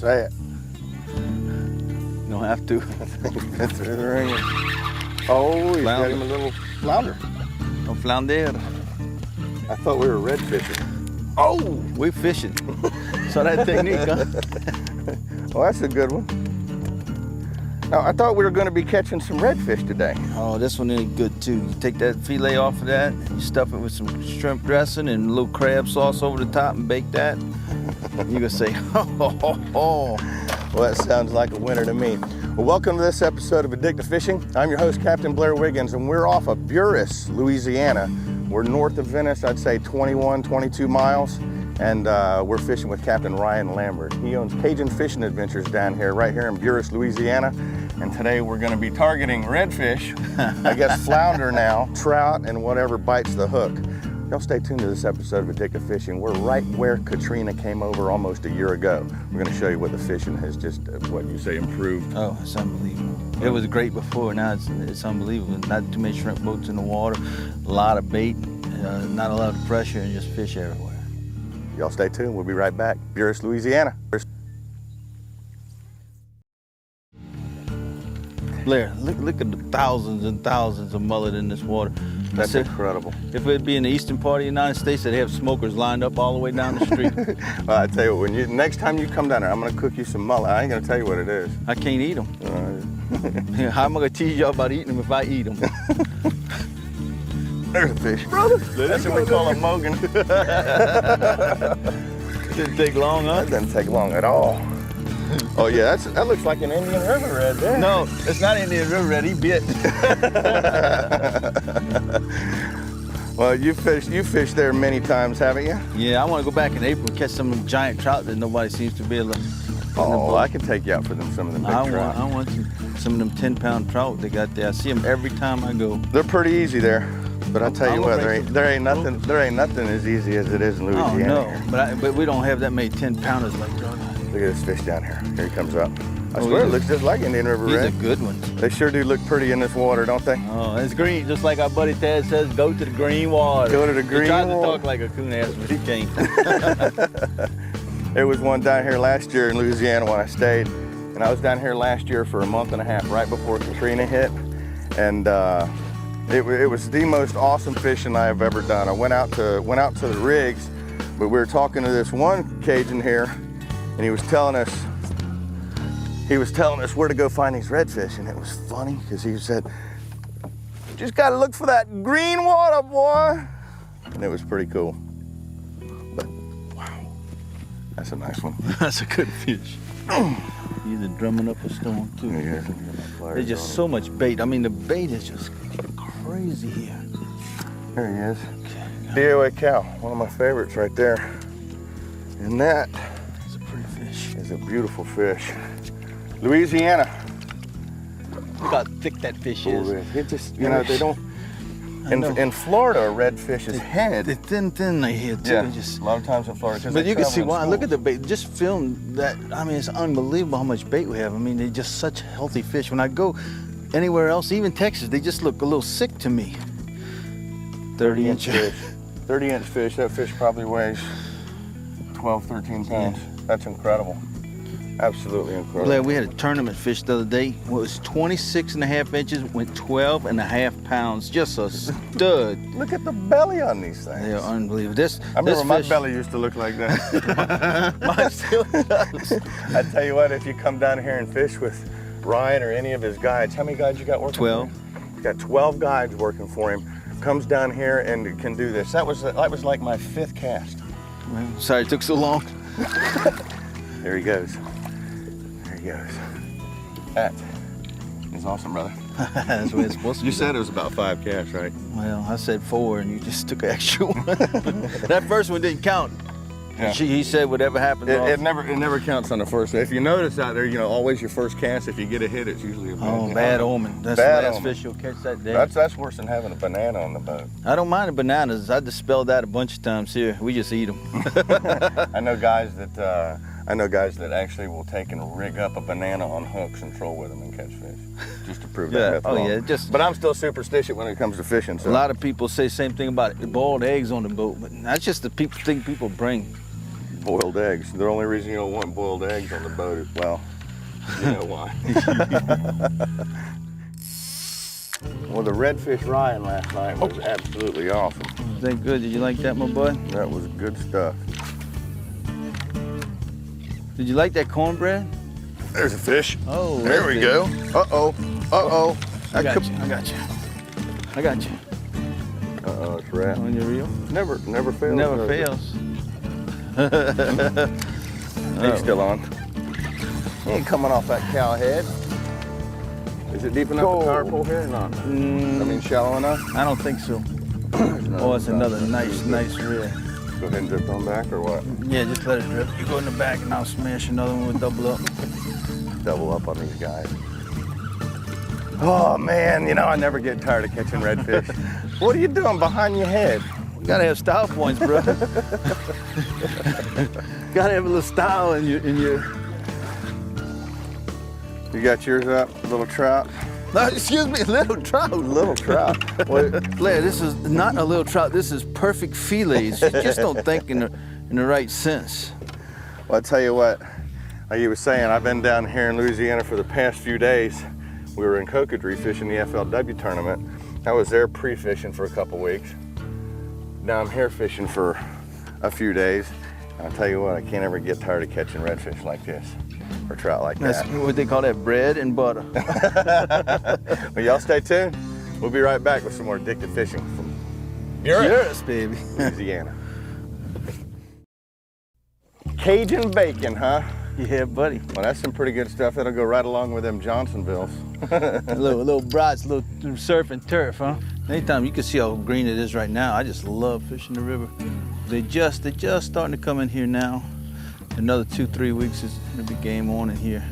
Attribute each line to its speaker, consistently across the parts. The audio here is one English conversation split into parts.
Speaker 1: Say it.
Speaker 2: You don't have to.
Speaker 1: That's the ring. Oh, he's got him a little flounder.
Speaker 2: A flounder.
Speaker 1: I thought we were red fishing.
Speaker 2: Oh, we're fishing. So that technique, huh?
Speaker 1: Well, that's a good one. Now, I thought we were going to be catching some redfish today.
Speaker 2: Oh, this one is good too. You take that fillet off of that, you stuff it with some shrimp dressing and a little crab sauce over the top and bake that. You can say, oh.
Speaker 1: Well, that sounds like a winner to me. Well, welcome to this episode of Addictive Fishing. I'm your host, Capt Blair Wiggins, and we're off of Buras, Louisiana. We're north of Venice, I'd say 21, 22 miles, and we're fishing with Capt Ryan Lambert. He owns Cajun Fishing Adventures down here, right here in Buras, Louisiana. And today we're gonna be targeting redfish, I guess flounder now, trout, and whatever bites the hook. Y'all stay tuned to this episode of Addictive Fishing. We're right where Katrina came over almost a year ago. We're gonna show you what the fishing has just, what you say, improved.
Speaker 2: Oh, it's unbelievable. It was great before, now it's unbelievable. Not too many shrimp boats in the water, a lot of bait, not a lot of pressure, and just fish everywhere.
Speaker 1: Y'all stay tuned, we'll be right back. Buras, Louisiana.
Speaker 2: Blair, look at the thousands and thousands of mullet in this water.
Speaker 1: That's incredible.
Speaker 2: If it'd be in the eastern part of the United States, they'd have smokers lined up all the way down the street.
Speaker 1: Well, I tell you what, next time you come down there, I'm gonna cook you some mullet. I ain't gonna tell you what it is.
Speaker 2: I can't eat them. How am I gonna tease y'all about eating them if I eat them?
Speaker 1: There's a fish, brother. That's what we call a mogan.
Speaker 2: Didn't take long, huh?
Speaker 1: That doesn't take long at all. Oh yeah, that looks like an Indian River red there.
Speaker 2: No, it's not Indian River red. He bit.
Speaker 1: Well, you fished there many times, haven't you?
Speaker 2: Yeah, I want to go back in April and catch some of them giant trout that nobody seems to be able to.
Speaker 1: Oh, I can take you out for some of them big trout.
Speaker 2: I want some of them 10-pound trout they got there. I see them every time I go.
Speaker 1: They're pretty easy there, but I'll tell you what, there ain't nothing as easy as it is in Louisiana.
Speaker 2: Oh no, but we don't have that many 10-pounders like that.
Speaker 1: Look at this fish down here. Here he comes up. I swear it looks just like Indian River red.
Speaker 2: These are good ones.
Speaker 1: They sure do look pretty in this water, don't they?
Speaker 2: Oh, it's green, just like our buddy Tad says, go to the green water.
Speaker 1: Go to the green water.
Speaker 2: He tried to talk like a coon ass, but he can't.
Speaker 1: There was one down here last year in Louisiana when I stayed, and I was down here last year for a month and a half, right before Katrina hit, and it was the most awesome fishing I have ever done. I went out to the rigs, but we were talking to this one Cajun here, and he was telling us where to go find these redfish, and it was funny because he said, "You just got to look for that green water, boy," and it was pretty cool. But wow, that's a nice one.
Speaker 2: That's a good fish. He's drumming up a stone too.
Speaker 1: Yeah.
Speaker 2: There's just so much bait. I mean, the bait is just crazy here.
Speaker 1: There he is.
Speaker 2: Okay,
Speaker 1: DOA cow, one of my favorites right there. And that
Speaker 2: it's a pretty fish.
Speaker 1: is a beautiful fish. Louisiana.
Speaker 2: Look how thick that fish is.
Speaker 1: It just, you know, they don't. In Florida, a redfish's head.
Speaker 2: They're thin they here too.
Speaker 1: Yeah, a lot of times in Florida.
Speaker 2: But you can see why. Look at the bait. Just film that. I mean, it's unbelievable how much bait we have. I mean, they're just such healthy fish. When I go anywhere else, even Texas, they just look a little sick to me.
Speaker 1: 30-inch fish. 30-inch fish. That fish probably weighs 12, 13 pounds. Yeah. That's incredible. Absolutely incredible.
Speaker 2: Blair, we had a tournament fish the other day. It was 26.5 inches, went 12.5 pounds. Just a stud.
Speaker 1: Look at the belly on these things.
Speaker 2: They're unbelievable.
Speaker 1: I remember my belly used to look like that.
Speaker 2: Mine still does.
Speaker 1: I tell you what, if you come down here and fish with Ryan or any of his guides, how many guides you got working
Speaker 2: 12.
Speaker 1: for him? He's got 12 guides working for him. Comes down here and can do this. That was like my 5th cast.
Speaker 2: Well, sorry it took so long.
Speaker 1: There he goes. There he goes. That is awesome, brother.
Speaker 2: That's the way it's supposed to be.
Speaker 1: You said it was about 5 casts, right?
Speaker 2: Well, I said 4 and you just took an extra one. That first one didn't count. Yeah. He said whatever happens.
Speaker 1: It never counts on the first one. If you notice out there, you know, always your first cast, if you get a hit, it's usually a
Speaker 2: bad omen. That's
Speaker 1: bad
Speaker 2: the last
Speaker 1: omen.
Speaker 2: fish you'll catch that day.
Speaker 1: That's worse than having a banana on the boat.
Speaker 2: I don't mind the bananas. I dispelled that a bunch of times here. We just eat them.
Speaker 1: I know guys that actually will take and rig up a banana on hooks and troll with them and catch fish, just to prove that.
Speaker 2: Oh yeah,
Speaker 1: But I'm still superstitious when it comes to fishing. So.
Speaker 2: A lot of people say the same thing about boiled eggs on the boat, but that's just the people bring.
Speaker 1: Boiled eggs. The only reason you don't want boiled eggs on the boat is, well, you know why. Well, the redfish Ryan last night was absolutely awesome.
Speaker 2: Was that good? Did you like that, my boy?
Speaker 1: That was good stuff.
Speaker 2: Did you like that cornbread?
Speaker 1: There's a fish.
Speaker 2: Oh,
Speaker 1: there we go. Uh-oh. Uh-oh.
Speaker 2: I got you. I got you.
Speaker 1: Uh-oh, it's rat.
Speaker 2: On your reel?
Speaker 1: Never fails.
Speaker 2: Never fails.
Speaker 1: He's still on. He ain't coming off that cow head. Is it deep enough to power pull here or not? I mean, shallow enough?
Speaker 2: I don't think so. Oh, it's another nice reel.
Speaker 1: Go ahead and drift on back or what?
Speaker 2: Yeah, just let it drift. You go in the back and I'll smash another one with double up.
Speaker 1: Double up on these guys. Oh man, you know, I never get tired of catching redfish. What are you doing behind your head?
Speaker 2: You gotta have style points, bro. Gotta have a little style in your.
Speaker 1: You got yours up, little trout?
Speaker 2: No, excuse me, little trout.
Speaker 1: Little trout.
Speaker 2: Blair, this is not a little trout. This is perfect fillets. You just don't think in the right sense.
Speaker 1: Well, I tell you what, like you were saying, I've been down here in Louisiana for the past few days. We were in Cocodrie fishing the FLW tournament. I was there pre-fishing for a couple weeks. Now I'm here fishing for a few days. And I'll tell you what, I can't ever get tired of catching redfish like this, or trout like
Speaker 2: That's
Speaker 1: that.
Speaker 2: what they call that, bread and butter.
Speaker 1: Well, y'all stay tuned. We'll be right back with some more addictive fishing from
Speaker 2: Buras, baby.
Speaker 1: Louisiana. Cajun bacon, huh?
Speaker 2: Yeah, buddy.
Speaker 1: Well, that's some pretty good stuff. That'll go right along with them Johnsonvilles.
Speaker 2: little brats, little surf and turf, huh? Anytime you can see how green it is right now. I just love fishing the river. They're just starting to come in here now. Another 2-3 weeks it'll be game on in here.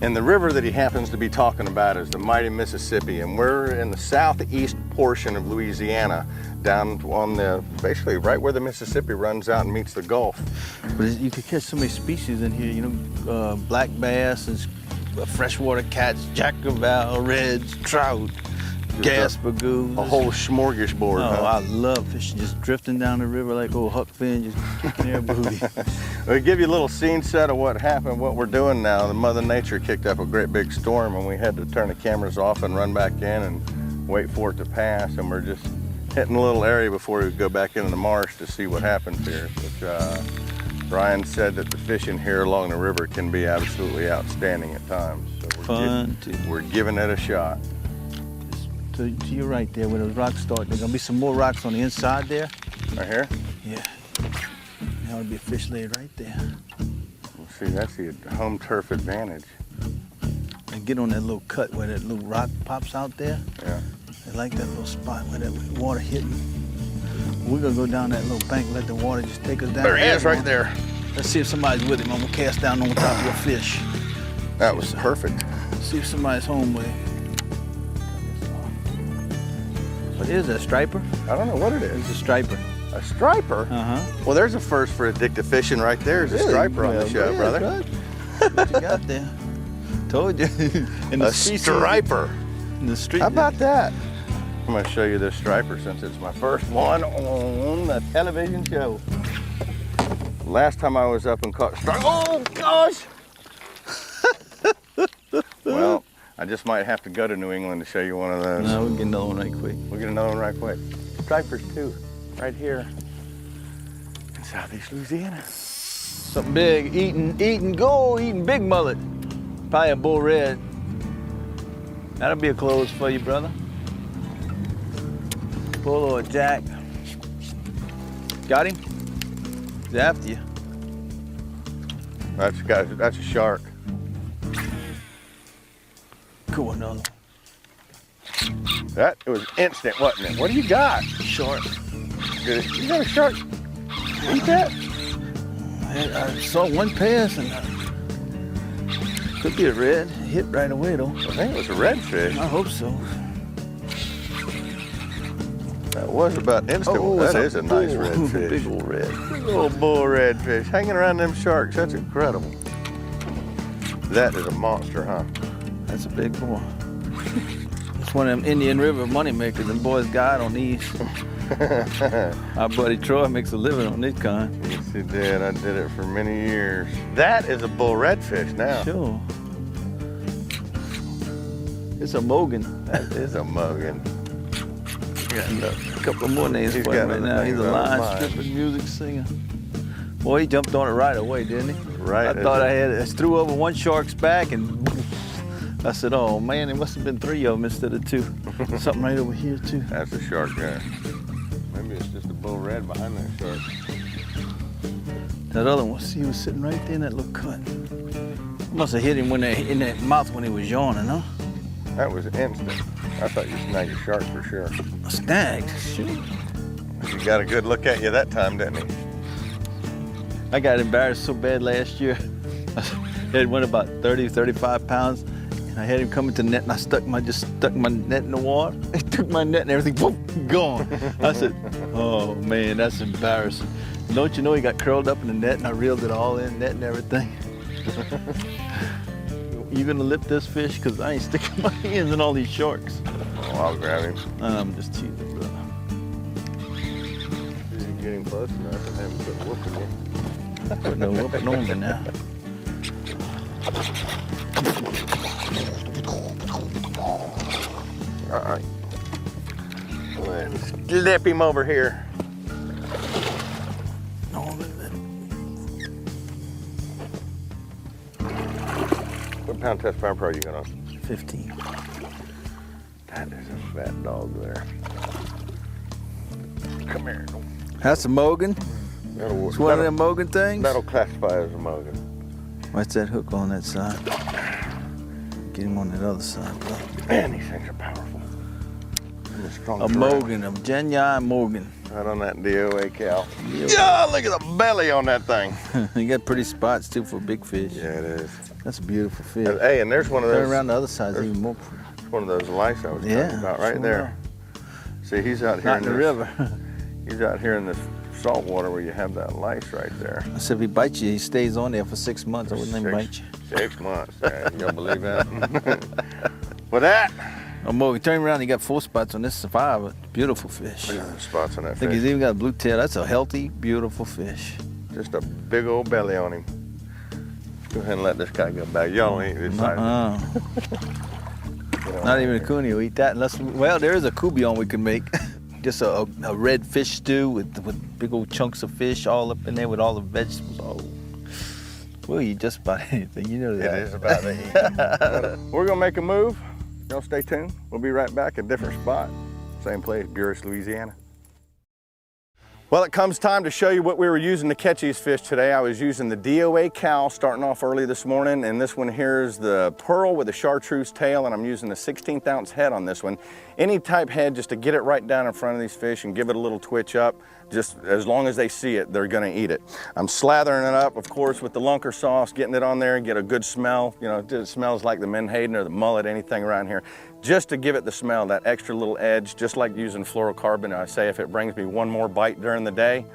Speaker 1: And the river that he happens to be talking about is the mighty Mississippi, and we're in the southeast portion of Louisiana, down on basically right where the Mississippi runs out and meets the Gulf.
Speaker 2: But you could catch so many species in here, you know, black bass and freshwater cats, jackerval, reds, trout, gaspergoose.
Speaker 1: A whole smorgasbord.
Speaker 2: Oh,
Speaker 1: huh?
Speaker 2: I love fishing, just drifting down the river like old Huck Finn, just near booty.
Speaker 1: We'll give you a little scene set of what happened, what we're doing now. The Mother Nature kicked up a great big storm and we had to turn the cameras off and run back in and wait for it to pass. And we're just hitting a little area before we go back into the marsh to see what happens here. But, Ryan said that the fishing here along the river can be absolutely outstanding at times. So we're giving it a shot.
Speaker 2: To your right there where those rocks start, there's gonna be some more rocks on the inside there.
Speaker 1: Right here?
Speaker 2: Yeah. That would be a fish laid right there.
Speaker 1: Well, see, that's the home turf advantage.
Speaker 2: And get on that little cut where that little rock pops out there.
Speaker 1: Yeah.
Speaker 2: I like that little spot where that water hitting. We're gonna go down that little bank, let the water just take us down.
Speaker 1: There he is right there.
Speaker 2: Let's see if somebody's with him. I'm gonna cast down on top of a fish.
Speaker 1: That was perfect.
Speaker 2: See if somebody's home with him. What is that, a striper?
Speaker 1: I don't know what it is.
Speaker 2: It's a striper.
Speaker 1: A striper?
Speaker 2: Uh-huh.
Speaker 1: Well, there's a first for addictive fishing right there. There's a striper on the show,
Speaker 2: yeah,
Speaker 1: brother.
Speaker 2: What you got there? Told you. In the
Speaker 1: A striper.
Speaker 2: In the street.
Speaker 1: How about that? I'm going to show you this striper since it's my first one on the television show. Last time I was up and caught striper. Oh, gosh! Well, I just might have to go to New England to show you one of those.
Speaker 2: No, we can get another one right quick.
Speaker 1: We'll get another one right quick. Stripers too, right here in southeast Louisiana.
Speaker 2: Something big, eating big mullet. Probably a bull red. That'll be a close for you, brother. Bull or a jack. Got him? He's after you.
Speaker 1: That's a shark.
Speaker 2: Cool, another one.
Speaker 1: That it was instant, wasn't it? What do you got?
Speaker 2: Shark.
Speaker 1: Good. You got a shark? Eat that?
Speaker 2: I saw one pass and could be a red. Hit right away though.
Speaker 1: I think it was a redfish.
Speaker 2: I hope so.
Speaker 1: That was about instant.
Speaker 2: Oh,
Speaker 1: that is a nice redfish.
Speaker 2: Big old red.
Speaker 1: Big old bull redfish hanging around them sharks. That's incredible. That is a monster, huh?
Speaker 2: That's a big boy. It's one of them Indian River money makers. Them boys got on these. Our buddy Troy makes a living on this kind.
Speaker 1: Yes, he did. I did it for many years. That is a bull redfish now.
Speaker 2: Sure. It's a Mogan.
Speaker 1: That is a Mogan.
Speaker 2: Got a couple more names for him right now. He's a line stripping music singer. Boy, he jumped on it right away, didn't he?
Speaker 1: Right.
Speaker 2: I thought I threw over one shark's back and I said, oh man, there must have been 3 of them instead of 2. Something right over here too.
Speaker 1: That's a shark there. Maybe it's just a bull red behind that shark.
Speaker 2: That other one, see, he was sitting right there in that little cut. Must have hit him in that mouth when he was yawning, huh?
Speaker 1: That was instant. I thought you snagged a shark for sure.
Speaker 2: Snagged? Shoot.
Speaker 1: He got a good look at you that time, didn't he?
Speaker 2: I got embarrassed so bad last year. It went about 30, 35 pounds. And I had him come into the net and I just stuck my net in the water. He took my net and everything, boom, gone. I said, oh man, that's embarrassing. Don't you know he got curled up in the net and I reeled it all in, net and everything. You gonna lip this fish? Cause I ain't sticking my hands in all these sharks.
Speaker 1: Oh, I'll grab him.
Speaker 2: I'm just teasing, brother.
Speaker 1: You get him close enough and have him put whooping you.
Speaker 2: Put no whooping on me now.
Speaker 1: All right. Let's slip him over here. What pound test power pro you got on?
Speaker 2: 15.
Speaker 1: That is a fat dog there. Come here.
Speaker 2: That's a Mogan? It's one of them Mogan things?
Speaker 1: That'll classify as a Mogan.
Speaker 2: What's that hook on that side? Get him on that other side, bro.
Speaker 1: Man, these things are powerful.
Speaker 2: A Mogan, a genuine Mogan.
Speaker 1: Right on that DOA cow. Yeah, look at the belly on that thing.
Speaker 2: You got pretty spots too for big fish.
Speaker 1: Yeah, it is.
Speaker 2: That's a beautiful fish.
Speaker 1: Hey, and there's one of those.
Speaker 2: Turn around the other side, it's even more pretty.
Speaker 1: It's one of those lice I was talking about right there. See, he's out here
Speaker 2: Not in the river.
Speaker 1: He's out here in this salt water where you have that lice right there.
Speaker 2: I said if he bites you, he stays on there for 6 months. I wouldn't let him bite you.
Speaker 1: 6 months. Y'all believe that? With that.
Speaker 2: Oh, Mogan, turn around, he got 4 spots on this survivor. Beautiful fish.
Speaker 1: Look at the spots on that
Speaker 2: I think
Speaker 1: fish.
Speaker 2: he's even got a blue tail. That's a healthy, beautiful fish.
Speaker 1: Just a big old belly on him. Go ahead and let this guy go back. Y'all ain't this side.
Speaker 2: Not even a cooney will eat that unless, well, there is a coubillon we can make. Just a red fish stew with big old chunks of fish all up in there with all the vegetables. Oh, we'll eat just about anything, you know that.
Speaker 1: It is about to eat. We're gonna make a move. Y'all stay tuned. We'll be right back at a different spot. Same place, Buras, Louisiana. Well, it comes time to show you what we were using to catch these fish today. I was using the DOA cow starting off early this morning, and this one here is the pearl with a chartreuse tail, and I'm using a 16th ounce head on this one. Any type head just to get it right down in front of these fish and give it a little twitch up. Just as long as they see it, they're gonna eat it. I'm slathering it up, of course, with the lunker sauce, getting it on there and get a good smell. You know, it smells like the menhaden or the mullet, anything around here. Just to give it the smell, that extra little edge, just like using fluorocarbon. I say if it brings me one more bite during the day,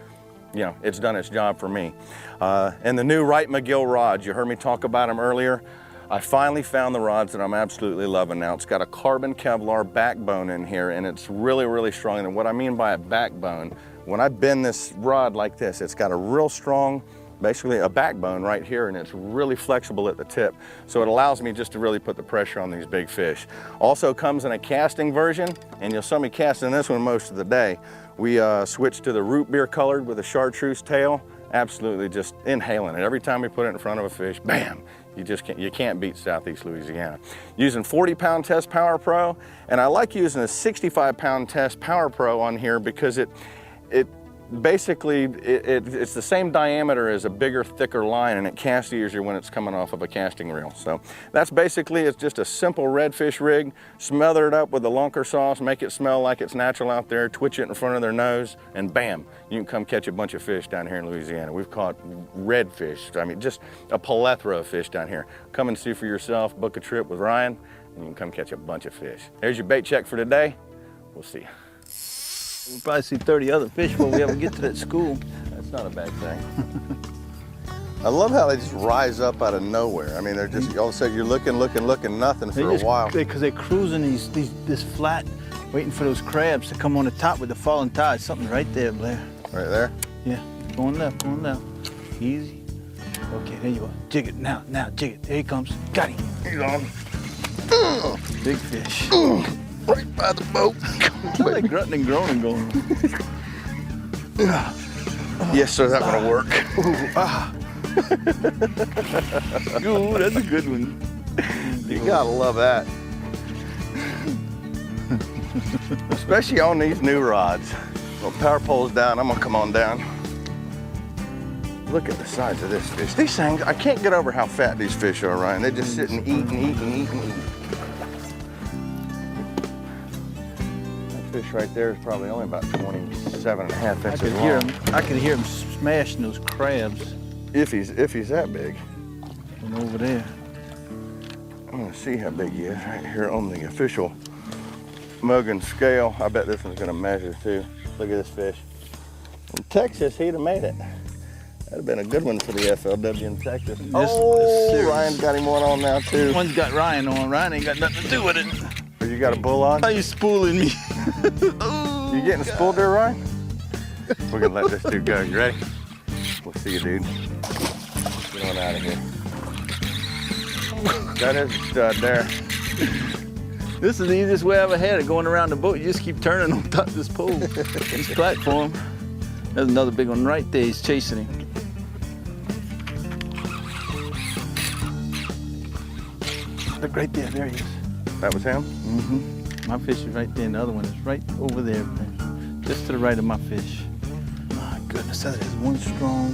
Speaker 1: you know, it's done its job for me. And the new Wright McGill rods, you heard me talk about them earlier. I finally found the rods that I'm absolutely loving now. It's got a carbon Kevlar backbone in here, and it's really, really strong. And what I mean by a backbone, when I bend this rod like this, it's got a real strong, basically a backbone right here, and it's really flexible at the tip. So it allows me just to really put the pressure on these big fish. Also comes in a casting version, and you'll see me casting this one most of the day. We switched to the root beer colored with a chartreuse tail. Absolutely just inhaling it. Every time we put it in front of a fish, bam, you can't beat Southeast Louisiana. Using 40-pound Test Power Pro, and I like using a 65-pound Test Power Pro on here because basically it's the same diameter as a bigger, thicker line, and it casts easier when it's coming off of a casting reel. So that's basically, it's just a simple redfish rig. Smother it up with the lunker sauce, make it smell like it's natural out there, twitch it in front of their nose, and bam, you can come catch a bunch of fish down here in Louisiana. We've caught redfish, I mean, just a plethora of fish down here. Come and see for yourself, book a trip with Ryan, and you can come catch a bunch of fish. There's your bait check for today. We'll see you.
Speaker 2: We'll probably see 30 other fish when we ever get to that school.
Speaker 1: That's not a bad thing. I love how they just rise up out of nowhere. I mean, they're just, all of a sudden you're looking, nothing for a while.
Speaker 2: Because they're cruising this flat Waiting for those crabs to come on the top with the falling tide. Something right there, Blair.
Speaker 1: Right there?
Speaker 2: Yeah, going left, going left. Easy. Okay, there you go. Jig it, now, jig it. There he comes. Got him.
Speaker 1: He's on.
Speaker 2: Big fish.
Speaker 1: Right by the boat.
Speaker 2: Like grunting and groaning going.
Speaker 1: Yes, sir, that one'll work.
Speaker 2: Ooh, that's a good one.
Speaker 1: You gotta love that. Especially on these new rods. Well, power pole's down, I'm gonna come on down. Look at the size of this fish. These things, I can't get over how fat these fish are, Ryan. They just sit and eat and eat and eat and eat. That fish right there is probably only about 27 and a half inches long.
Speaker 2: I could hear him smashing those crabs.
Speaker 1: If he's that big.
Speaker 2: From over there.
Speaker 1: I'm gonna see how big he is right here on the official Mogan scale. I bet this one's gonna measure too. Look at this fish. In Texas, he'd have made it. That'd have been a good one for the FLW in Texas. Oh, Ryan's got him one on now too.
Speaker 2: One's got Ryan on. Ryan ain't got nothing to do with it.
Speaker 1: Oh, you got a bull on?
Speaker 2: How you spooling me?
Speaker 1: You getting spooled there, Ryan? We're gonna let this dude go. You ready? We'll see you, dude. Get on out of here. That is a stud there.
Speaker 2: This is the easiest way I've ever had it, going around the boat. You just keep turning on top of this pole, this platform. There's another big one right there. He's chasing him. Look right there. There he is.
Speaker 1: That was him?
Speaker 2: Mm-hmm. My fish is right there, and the other one is right over there, just to the right of my fish. My goodness, that is one strong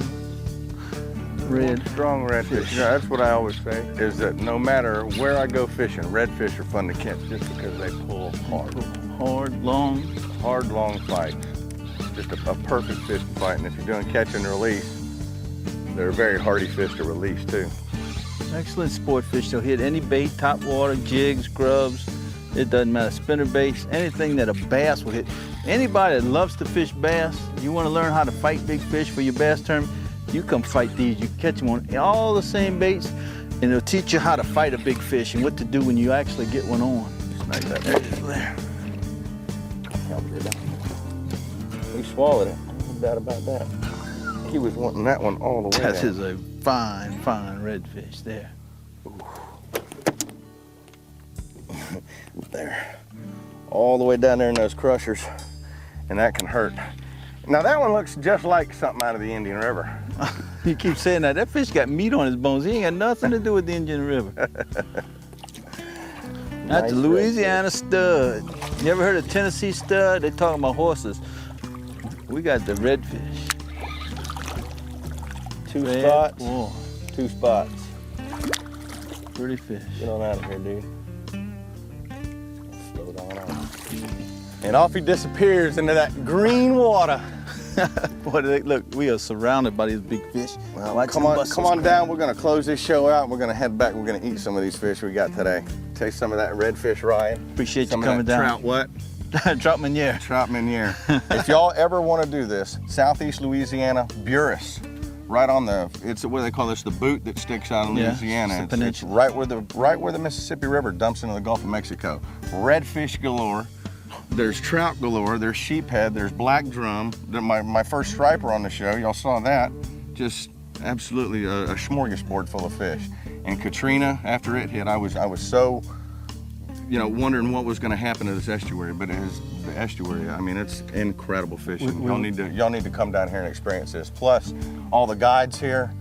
Speaker 2: red.
Speaker 1: One strong redfish. Yeah, that's what I always say, is that no matter where I go fishing, redfish are fun to catch just because they pull hard.
Speaker 2: Hard, long.
Speaker 1: Hard, long fights. Just a perfect fish to fight. And if you're doing catch and release, they're a very hardy fish to release too.
Speaker 2: Excellent sport fish. They'll hit any bait, top water, jigs, grubs. It doesn't matter. Spinner baits, anything that a bass will hit. Anybody that loves to fish bass, you want to learn how to fight big fish for your bass tournament, you come fight these. You catch them on all the same baits, and it'll teach you how to fight a big fish and what to do when you actually get one on.
Speaker 1: Smack that there. There. He swallowed it. No doubt about that. He was wanting that one all the way
Speaker 2: That
Speaker 1: down.
Speaker 2: is a fine, fine redfish there.
Speaker 1: There. All the way down there in those crushers. And that can hurt. Now that one looks just like something out of the Indian River.
Speaker 2: You keep saying that. That fish got meat on his bones. He ain't got nothing to do with the Indian River. That's a Louisiana stud. You ever heard of Tennessee stud? They talking about horses. We got the redfish.
Speaker 1: Two spots.
Speaker 2: Whoa.
Speaker 1: 2 spots.
Speaker 2: Pretty fish.
Speaker 1: Get on out of here, dude. Slow it on. And off he disappears into that green water.
Speaker 2: Boy, look, we are surrounded by these big fish.
Speaker 1: Well, come on down. We're gonna close this show out. We're gonna head back. We're gonna eat some of these fish we got today. Taste some of that redfish, Ryan.
Speaker 2: Appreciate
Speaker 1: some
Speaker 2: you coming
Speaker 1: of that
Speaker 2: down.
Speaker 1: Trout what?
Speaker 2: Trout Meunier.
Speaker 1: Trout Meunier. If y'all ever want to do this, Southeast Louisiana, Buras, right on the, it's what they call this, the boot that sticks out of Louisiana. It's right where the Mississippi River dumps into the Gulf of Mexico. Redfish galore. There's trout galore. There's sheephead. There's black drum. My first striper on the show. Y'all saw that. Just absolutely a smorgasbord full of fish. And Katrina, after it hit, I was so, wondering what was going to happen to this estuary. But it is the estuary. I mean, it's incredible fishing. Y'all need to come down here and experience this. Plus, all the guides here,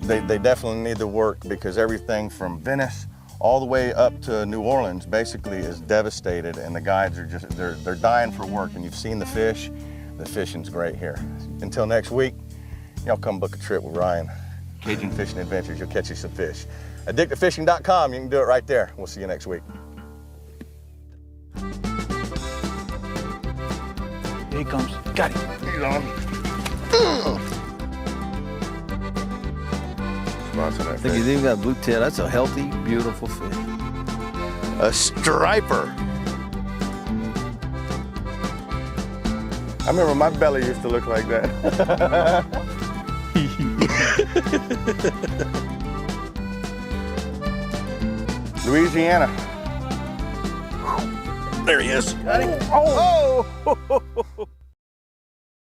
Speaker 1: they definitely need the work, because everything from Venice all the way up to New Orleans basically is devastated, and the guides are just, they're dying for work. And you've seen the fish. The fishing's great here. Until next week, y'all come book a trip with Ryan. Cajun Fishing Adventures, you'll catch you some fish. Addictivefishing.com, you can do it right there. We'll see you next week.
Speaker 2: Here he comes. Got him.
Speaker 1: He's on. Spots on that
Speaker 2: I think he's
Speaker 1: fish.
Speaker 2: even got a blue tail. That's a healthy, beautiful fish.
Speaker 1: A striper. I remember my belly used to look like that. Louisiana. There he is.
Speaker 2: Got him. Oh!